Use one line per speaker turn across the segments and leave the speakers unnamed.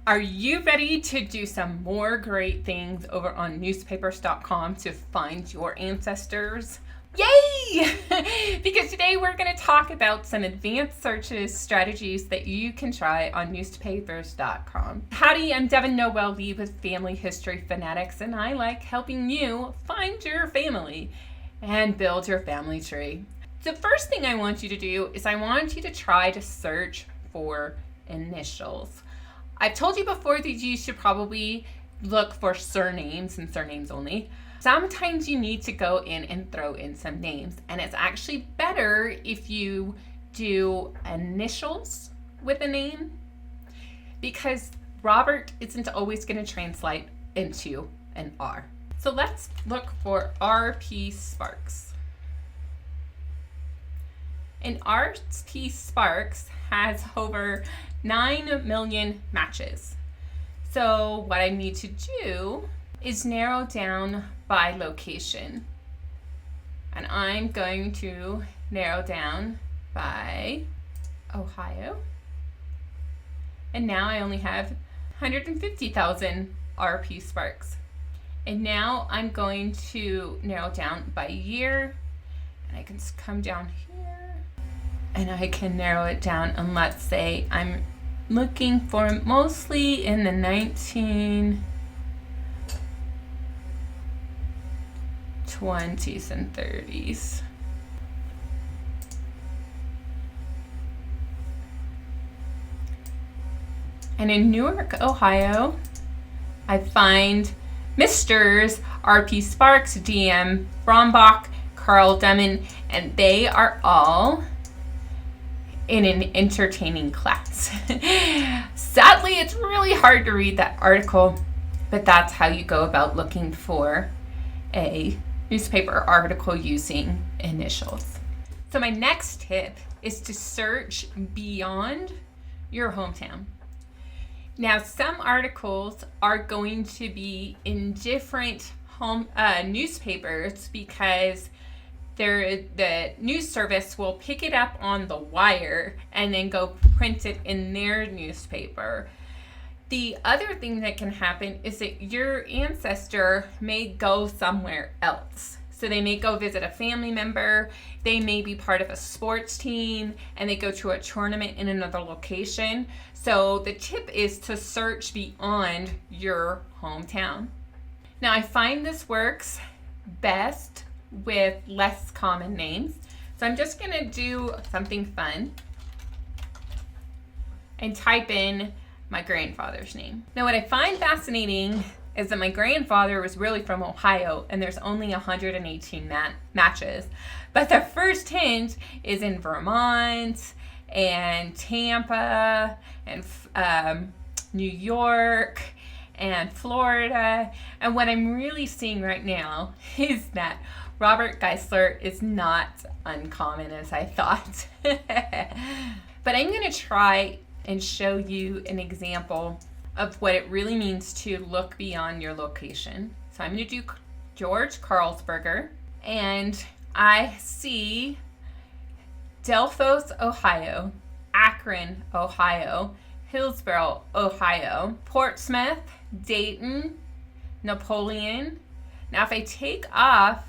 Are you ready to do some more great things over on newspapers.com to find your ancestors? Yay! Because today we're going to talk about some advanced searches strategies that you can try on newspapers.com. Howdy, I'm Devin Noel Lee with Family History Fanatics, and I like helping you find your family and build your family tree. The first thing I want you to do is I want you to try to search for initials. I've told you before that you should probably look for surnames and surnames only. Sometimes you need to go in and throw in some names, and it's actually better if you do initials with a name, because Robert isn't always going to translate into an R. So let's look for R.P. Sparks. And R.P. Sparks has over 9 million matches. So what I need to do is narrow down by location. And I'm going to narrow down by Ohio. And now I only have 150,000 RP Sparks. And now I'm going to narrow down by year. And I can come down here. And I can narrow it down, and let's say I'm looking for mostly in the 1920s and 30s. And in Newark, Ohio, I find Misters R.P. Sparks, D.M. Brombach, Carl Demon, and they are all in an entertaining class. Sadly, it's really hard to read that article, but that's how you go about looking for a newspaper article using initials. So my next tip is to search beyond your hometown. Now, some articles are going to be in different newspapers because the news service will pick it up on the wire and then go print it in their newspaper. The other thing that can happen is that your ancestor may go somewhere else. So they may go visit a family member, they may be part of a sports team, and they go to a tournament in another location. So the tip is to search beyond your hometown. Now, I find this works best with less common names. So I'm just going to do something fun and type in my grandfather's name. Now, what I find fascinating is that my grandfather was really from Ohio, and there's only 118 matches. But the first hint is in Vermont and Tampa and New York and Florida. And what I'm really seeing right now is that Robert Geisler is not uncommon as I thought. But I'm going to try and show you an example of what it really means to look beyond your location. So I'm going to do George Carlsberger, and I see Delphos, Ohio, Akron, Ohio, Hillsborough, Ohio, Portsmouth, Dayton, Napoleon. Now, if I take off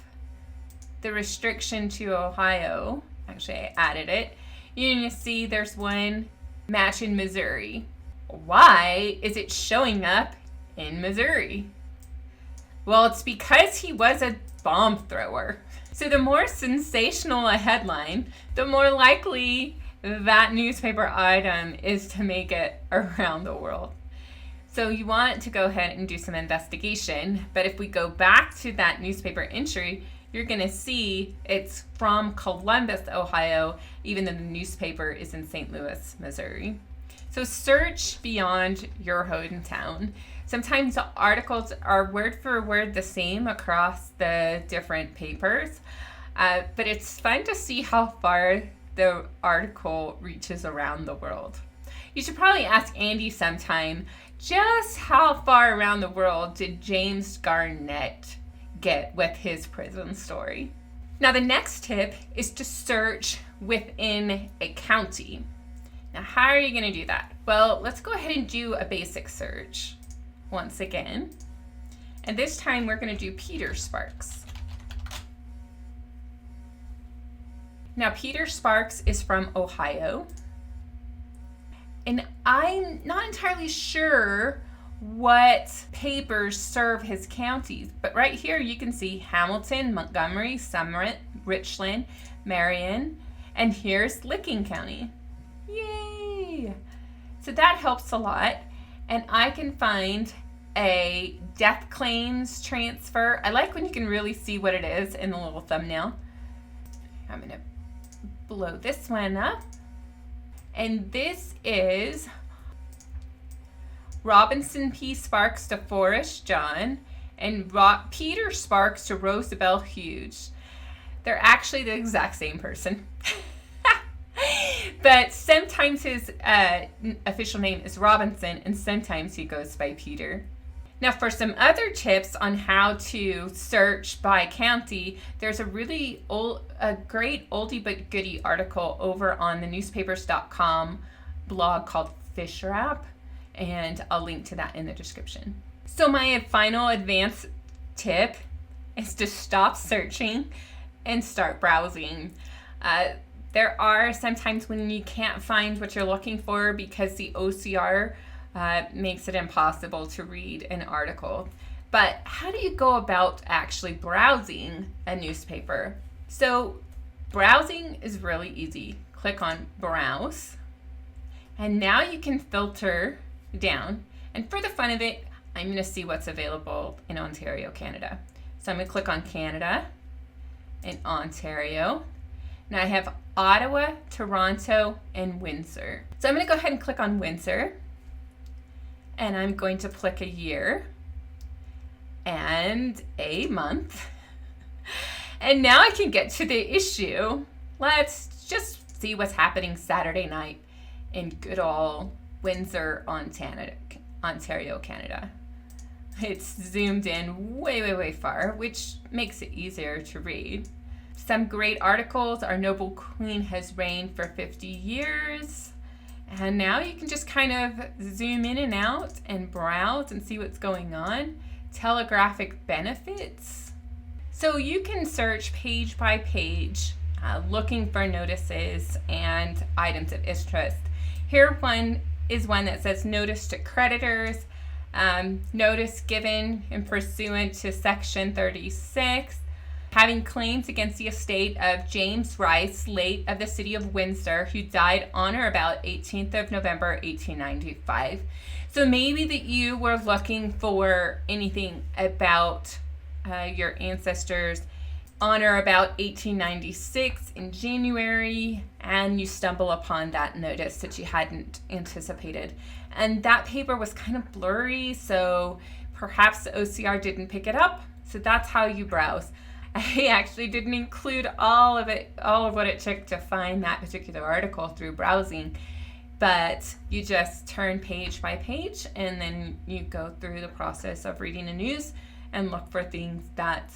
the restriction to Ohio, actually I added it, you're going to see there's one match in Missouri. Why is it showing up in Missouri? Well, it's because he was a bomb thrower. So the more sensational a headline, the more likely that newspaper item is to make it around the world. So you want to go ahead and do some investigation. But if we go back to that newspaper entry, you're going to see it's from Columbus, Ohio, even though the newspaper is in St. Louis, Missouri. So search beyond your hometown. Sometimes the articles are word for word the same across the different papers, but it's fun to see how far the article reaches around the world. You should probably ask Andy sometime, just how far around the world did James Garnett get with his prison story? Now, the next tip is to search within a county. Now, how are you going to do that? Well, let's go ahead and do a basic search once again. And this time we're going to do Peter Sparks. Now, Peter Sparks is from Ohio. And I'm not entirely sure what papers serve his counties, but right here you can see Hamilton, Montgomery, Sumner, Richland, Marion, and here's Licking County. Yay! So that helps a lot. And I can find a death claims transfer. I like when you can really see what it is in the little thumbnail. I'm going to blow this one up. And this is Robinson P. Sparks to Forrest John and Peter Sparks to Rosabelle Hughes. They're actually the exact same person. But sometimes his official name is Robinson and sometimes he goes by Peter. Now, for some other tips on how to search by county, there's a great oldie but goodie article over on the newspapers.com blog called Fisher App, and I'll link to that in the description. So my final advanced tip is to stop searching and start browsing. There are sometimes when you can't find what you're looking for because the OCR makes it impossible to read an article. But how do you go about actually browsing a newspaper? So browsing is really easy. Click on Browse, and now you can filter down. And for the fun of it, I'm going to see what's available in Ontario, Canada. So I'm going to click on Canada and Ontario. Now I have Ottawa, Toronto, and Windsor. So I'm going to go ahead and click on Windsor. And I'm going to click a year and a month. And now I can get to the issue. Let's just see what's happening Saturday night in good old Windsor, Ontario, Canada. It's zoomed in way, way, way far, which makes it easier to read. Some great articles. Our noble queen has reigned for 50 years. And now you can just kind of zoom in and out and browse and see what's going on. Telegraphic benefits. So you can search page by page, looking for notices and items of interest. Here one is one that says notice to creditors, notice given in pursuant to section 36, having claims against the estate of James Rice, late of the city of Windsor, who died on or about 18th of November, 1895. So maybe that you were looking for anything about your ancestors on or about 1896 in January, and you stumble upon that notice that you hadn't anticipated. And that paper was kind of blurry, so perhaps the OCR didn't pick it up. So that's how you browse. I actually didn't include all of what it took to find that particular article through browsing, but you just turn page by page and then you go through the process of reading the news and look for things that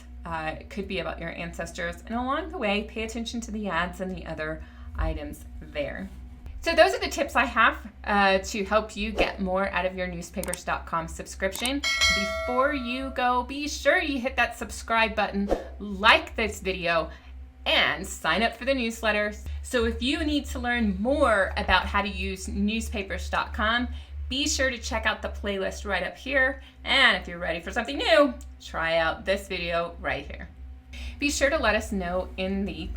could be about your ancestors. And along the way, pay attention to the ads and the other items there. So those are the tips I have to help you get more out of your newspapers.com subscription. Before you go, be sure you hit that subscribe button, like this video, and sign up for the newsletters. So if you need to learn more about how to use newspapers.com, be sure to check out the playlist right up here. And if you're ready for something new, try out this video right here. Be sure to let us know in the